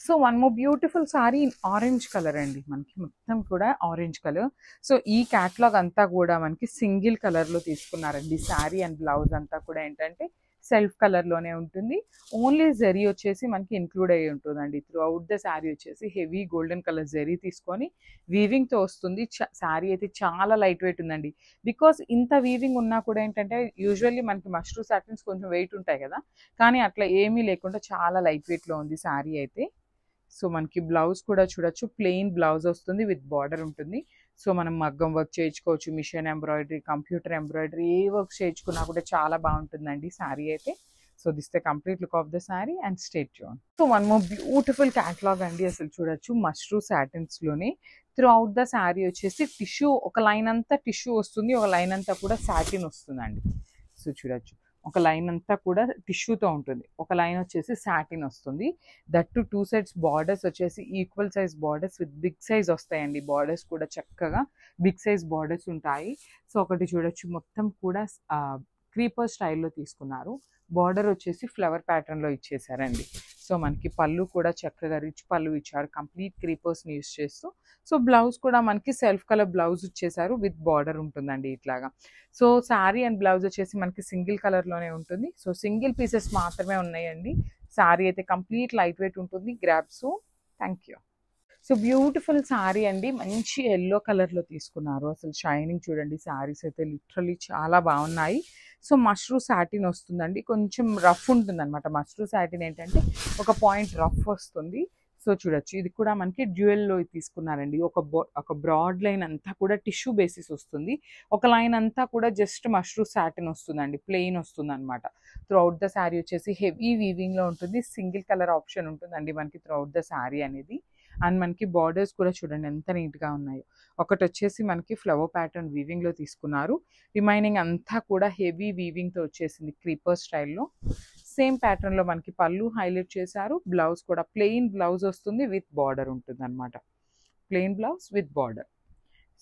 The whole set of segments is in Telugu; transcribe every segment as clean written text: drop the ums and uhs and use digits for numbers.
So one more beautiful sorry in orange colour అండి, మనకి మొత్తం కూడా ఆరెంజ్ కలర్. సో ఈ క్యాటలాగ్ అంతా కూడా మనకి సింగిల్ కలర్లో తీసుకున్నారండి. శారీ అండ్ బ్లౌజ్ అంతా కూడా ఏంటంటే సెల్ఫ్ కలర్లోనే ఉంటుంది. ఓన్లీ జరీ వచ్చేసి మనకి ఇంక్లూడ్ అయ్యి ఉంటుందండి. త్రూ అవుట్ ద శారీ వచ్చేసి హెవీ గోల్డెన్ కలర్ జరీ తీసుకొని వీవింగ్తో వస్తుంది. శారీ అయితే చాలా లైట్ వెయిట్ ఉందండి. బికాస్ ఇంత వీవింగ్ ఉన్నా కూడా ఏంటంటే యూజువల్లీ మనకి మష్రూ సాటిన్స్ కొంచెం వెయిట్ ఉంటాయి కదా, కానీ అట్లా ఏమీ లేకుండా చాలా లైట్ వెయిట్లో ఉంది శారీ అయితే. సో మనకి బ్లౌజ్ కూడా చూడొచ్చు, ప్లెయిన్ బ్లౌజ్ వస్తుంది విత్ బార్డర్ ఉంటుంది. సో మనం మగ్గం వర్క్ చేయించుకోవచ్చు, మిషన్ ఎంబ్రాయిడరీ, కంప్యూటర్ ఎంబ్రాయిడరీ, ఏ వర్క్ చేయించుకున్నా కూడా చాలా బాగుంటుందండి శారీ అయితే. So this the complete look of the sari and stay tune. So one more beautiful catalogue అండి, అసలు చూడొచ్చు మష్రూ సాటిన్స్లోనే త్రూ అవుట్ ద శారీ వచ్చేసి టిష్యూ, ఒక లైన్ అంతా టిష్యూ వస్తుంది, ఒక లైన్ అంతా కూడా సాటిన్ వస్తుందండి. సో చూడొచ్చు ఒక లైన్ అంతా కూడా టిష్యూతో ఉంటుంది, ఒక లైన్ వచ్చేసి సాటిన్ వస్తుంది. దట్ టు సైడ్స్ బార్డర్స్ వచ్చేసి equal size borders with big size వస్తాయండి. బార్డర్స్ కూడా చక్కగా బిగ్ సైజ్ బార్డర్స్ ఉంటాయి. సో ఒకటి చూడొచ్చు మొత్తం కూడా క్రీపర్ స్టైల్లో తీసుకున్నారు. బార్డర్ వచ్చేసి ఫ్లవర్ ప్యాటర్న్లో ఇచ్చేసారండి. సో మనకి పళ్ళు కూడా చక్కగా రిచ్ పళ్ళు ఇచ్చారు, కంప్లీట్ క్రీపర్స్ని యూస్ చేస్తూ. సో బ్లౌజ్ కూడా మనకి సెల్ఫ్ కలర్ బ్లౌజ్ ఇచ్చేసారు విత్ బార్డర్ ఉంటుందండి ఇట్లాగా. సో శారీ అండ్ బ్లౌజ్ వచ్చేసి మనకి సింగిల్ కలర్లోనే ఉంటుంది. సో సింగిల్ పీసెస్ మాత్రమే ఉన్నాయండి. శారీ అయితే కంప్లీట్ లైట్ వెయిట్ ఉంటుంది. Grab so thank you. So beautiful sari అండి, మంచి ఎల్లో కలర్లో తీసుకున్నారు. అసలు షైనింగ్ చూడండి, శారీస్ అయితే లిటరలీ చాలా బాగున్నాయి. సో మష్రూ సాటిన్ వస్తుందండి, కొంచెం రఫ్ ఉంటుంది అనమాట. మష్రూ సాటిన్ ఏంటంటే ఒక పాయింట్ రఫ్ వస్తుంది. సో చూడొచ్చు ఇది కూడా మనకి డ్యూయల్లో తీసుకున్నారండి. ఒక బ్రాడ్ లైన్ అంతా కూడా టిష్యూ బేసిస్ వస్తుంది, ఒక లైన్ అంతా కూడా జస్ట్ మష్రూ సాటిన్ వస్తుందండి, ప్లెయిన్ వస్తుంది అనమాట. త్రూ అవుట్ ద శారీ వచ్చేసి హెవీ వీవింగ్లో ఉంటుంది. సింగిల్ కలర్ ఆప్షన్ ఉంటుందండి మనకి త్రూ అవుట్ ద శారీ అనేది. అండ్ మనకి బార్డర్స్ కూడా చూడండి ఎంత నీట్గా ఉన్నాయో. ఒకటి వచ్చేసి మనకి ఫ్లవర్ ప్యాటర్న్ వీవింగ్లో తీసుకున్నారు, రిమైనింగ్ అంతా కూడా హెవీ వీవింగ్తో వచ్చేసింది క్రీపర్ స్టైల్లో. సేమ్ ప్యాటర్న్లో మనకి పళ్ళు హైలైట్ చేశారు. బ్లౌజ్ కూడా ప్లెయిన్ బ్లౌజ్ వస్తుంది విత్ బార్డర్ ఉంటుంది అనమాట, plain blouse with border.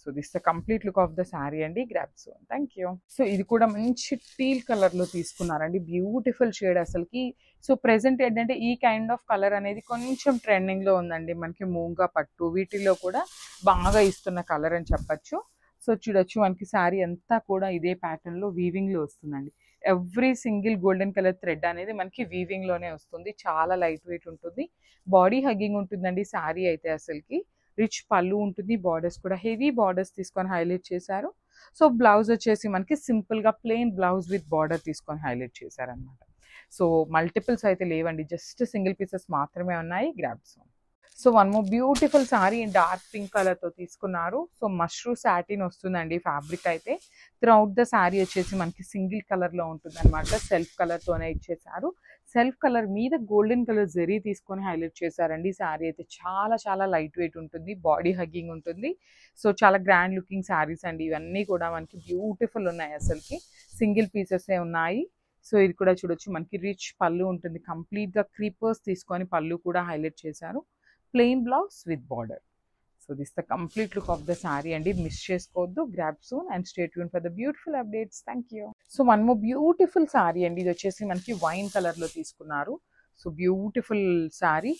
So this the complete look of the sari అండి. Grab so thank you. So ఇది కూడా మంచి టీల్ కలర్లో తీసుకున్నారండి, బ్యూటిఫుల్ షేడ్ అసలుకి. సో ప్రెసెంట్ ఏంటంటే ఈ కైండ్ ఆఫ్ కలర్ అనేది కొంచెం ట్రెండింగ్లో ఉందండి. మనకి మూంగా పట్టు వీటిల్లో కూడా బాగా ఇస్తున్న కలర్ అని చెప్పచ్చు. సో చూడొచ్చు మనకి శారీ అంతా కూడా ఇదే ప్యాటర్న్లో వీవింగ్లో వస్తుందండి. Every single golden colour thread అనేది మనకి వీవింగ్లోనే వస్తుంది. చాలా లైట్ వెయిట్ ఉంటుంది, బాడీ హగ్గింగ్ ఉంటుందండి శారీ అయితే. అసలుకి రిచ్ పళ్ళు ఉంటుంది, బార్డర్స్ కూడా హెవీ బార్డర్స్ తీసుకొని హైలైట్ చేశారు. సో బ్లౌజ్ వచ్చేసి మనకి సింపుల్గా ప్లెయిన్ బ్లౌజ్ విత్ బార్డర్ తీసుకొని హైలైట్ చేశారనమాట. సో మల్టిపుల్స్ అయితే లేవండి, జస్ట్ సింగిల్ పీసెస్ మాత్రమే ఉన్నాయి. Grabs. So one more beautiful sari dark pink కలర్తో తీసుకున్నారు. సో మష్రూ సాటిన్ వస్తుందండి ఫ్యాబ్రిక్ అయితే. త్రూ అవుట్ ద శారీ వచ్చేసి మనకి సింగిల్ కలర్లో ఉంటుంది అనమాట, సెల్ఫ్ కలర్తోనే ఇచ్చేసారు. సెల్ఫ్ కలర్ మీద గోల్డెన్ కలర్ జరీ తీసుకొని హైలైట్ చేశారండి. శారీ అయితే చాలా చాలా లైట్ వెయిట్ ఉంటుంది, బాడీ హగ్గింగ్ ఉంటుంది. సో చాలా గ్రాండ్ లుకింగ్ శారీస్ అండి ఇవన్నీ కూడా. మనకి బ్యూటిఫుల్ ఉన్నాయి అసలుకి, సింగిల్ పీసెసే ఉన్నాయి. సో ఇది కూడా చూడొచ్చు మనకి రిచ్ పళ్ళు ఉంటుంది, కంప్లీట్గా క్రీపర్స్ తీసుకొని పళ్ళు కూడా హైలైట్ చేశారు. Plain blouse with border. So this the complete look of the sari అండి, మిస్ చేసుకోవద్దు. Grab soon and stay tune for the beautiful updates. Thank you. So one more beautiful sari అండి, ఇది వచ్చేసి మనకి వైన్ కలర్లో తీసుకున్నారు. సో బ్యూటిఫుల్ శారీ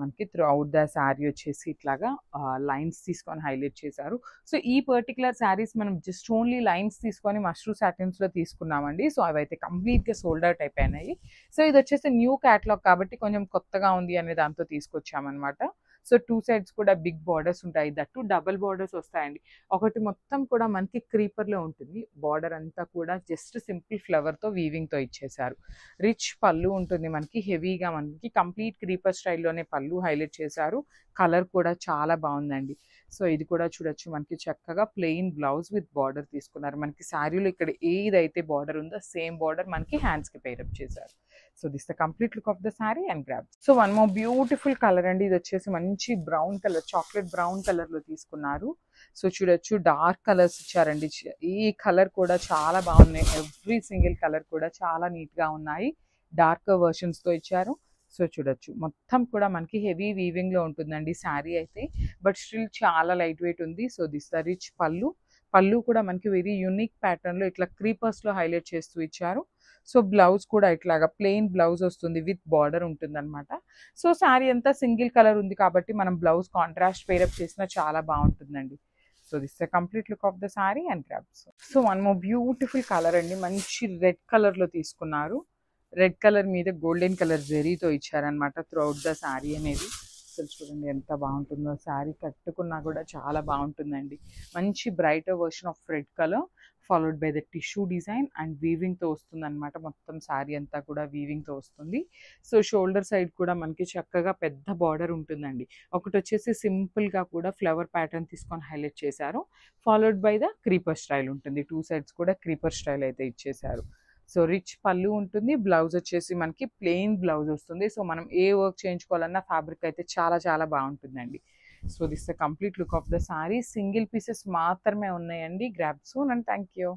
మనకి త్రూ అవుట్ ద శారీ వచ్చేసి ఇట్లాగా లైన్స్ తీసుకొని హైలైట్ చేశారు. సో ఈ పర్టికులర్ శారీస్ మనం జస్ట్ ఓన్లీ లైన్స్ తీసుకొని మష్రూ సాటిన్స్లో తీసుకున్నామండి. సో అవైతే కంప్లీట్గా సోల్డ్ అవుట్ అయిపోయినాయి. సో ఇది వచ్చేసి న్యూ క్యాటలాగ్ కాబట్టి కొంచెం కొత్తగా ఉంది అనే దాంతో తీసుకొచ్చామన్నమాట. సో టూ సైడ్స్ కూడా బిగ్ బార్డర్స్ ఉంటాయి, దట్టు డబల్ బార్డర్స్ వస్తాయండి. ఒకటి మొత్తం కూడా మనకి క్రీపర్లో ఉంటుంది, బార్డర్ అంతా కూడా జస్ట్ సింపుల్ ఫ్లవర్తో వీవింగ్తో ఇచ్చేసారు. రిచ్ పళ్ళు ఉంటుంది మనకి, హెవీగా మనకి కంప్లీట్ క్రీపర్ స్టైల్లోనే పళ్ళు హైలైట్ చేశారు. కలర్ కూడా చాలా బాగుందండి. సో ఇది కూడా చూడొచ్చు మనకి చక్కగా ప్లెయిన్ బ్లౌజ్ విత్ బార్డర్ తీసుకున్నారు. మనకి శారీలో ఇక్కడ ఏదైతే బార్డర్ ఉందో సేమ్ బార్డర్ మనకి హ్యాండ్స్కి పేరప్ చేశారు. So this the complete look of the sari and grab. So one more beautiful colour అండి, ఇది వచ్చేసి మంచి బ్రౌన్ కలర్, చాక్లెట్ బ్రౌన్ కలర్లో తీసుకున్నారు. సో చూడొచ్చు డార్క్ కలర్స్ ఇచ్చారండి, ఈ కలర్ కూడా చాలా బాగున్నాయి. ఎవ్రీ సింగిల్ కలర్ కూడా చాలా నీట్గా ఉన్నాయి, డార్క్ వర్షన్స్తో ఇచ్చారు. సో చూడొచ్చు మొత్తం కూడా మనకి హెవీ వీవింగ్లో ఉంటుందండి శారీ అయితే, బట్ స్టిల్ చాలా లైట్ వెయిట్ ఉంది. సో దిస్ ద రిచ్ పళ్ళు, పళ్ళు కూడా మనకి వెరీ యూనిక్ ప్యాటర్న్లో ఇట్లా క్రీపర్స్లో హైలైట్ చేస్తూ ఇచ్చారు. సో బ్లౌజ్ కూడా ఇట్లాగా ప్లెయిన్ బ్లౌజ్ వస్తుంది, విత్ బార్డర్ ఉంటుందన్నమాట. సో శారీ అంతా సింగిల్ కలర్ ఉంది కాబట్టి మనం బ్లౌజ్ కాంట్రాస్ట్ పేరప్ చేసినా చాలా బాగుంటుందండి. So this the complete look of the sari and grabs. So one more beautiful colour అండి, మంచి రెడ్ కలర్లో తీసుకున్నారు. రెడ్ కలర్ మీద గోల్డెన్ కలర్ జెరీతో ఇచ్చారనమాట త్రూ అవుట్ ద శారీ అనేది. అసలు చూడండి ఎంత బాగుంటుందో, శారీ కట్టుకున్నా కూడా చాలా బాగుంటుందండి. మంచి brighter version of red colour followed by the tissue design and వీవింగ్తో వస్తుంది అనమాట. మొత్తం శారీ అంతా కూడా వీవింగ్తో వస్తుంది. సో షోల్డర్ సైడ్ కూడా మనకి చక్కగా పెద్ద బార్డర్ ఉంటుందండి. ఒకటి వచ్చేసి సింపుల్గా కూడా ఫ్లవర్ ప్యాటర్న్ తీసుకొని హైలైట్ చేశారు, followed by the creeper style ఉంటుంది. 2 సైడ్స్ కూడా క్రీపర్ స్టైల్ అయితే ఇచ్చేశారు. సో రిచ్ పళ్ళు ఉంటుంది, బ్లౌజ్ వచ్చేసి మనకి ప్లెయిన్ బ్లౌజ్ వస్తుంది. సో మనం ఏ వర్క్ చేయించుకోవాలన్నా ఫ్యాబ్రిక్ అయితే చాలా చాలా బాగుంటుందండి. So this the complete look of the sorry. Single pieces మాత్రమే ఉన్నాయండి. Grab soon and thank you.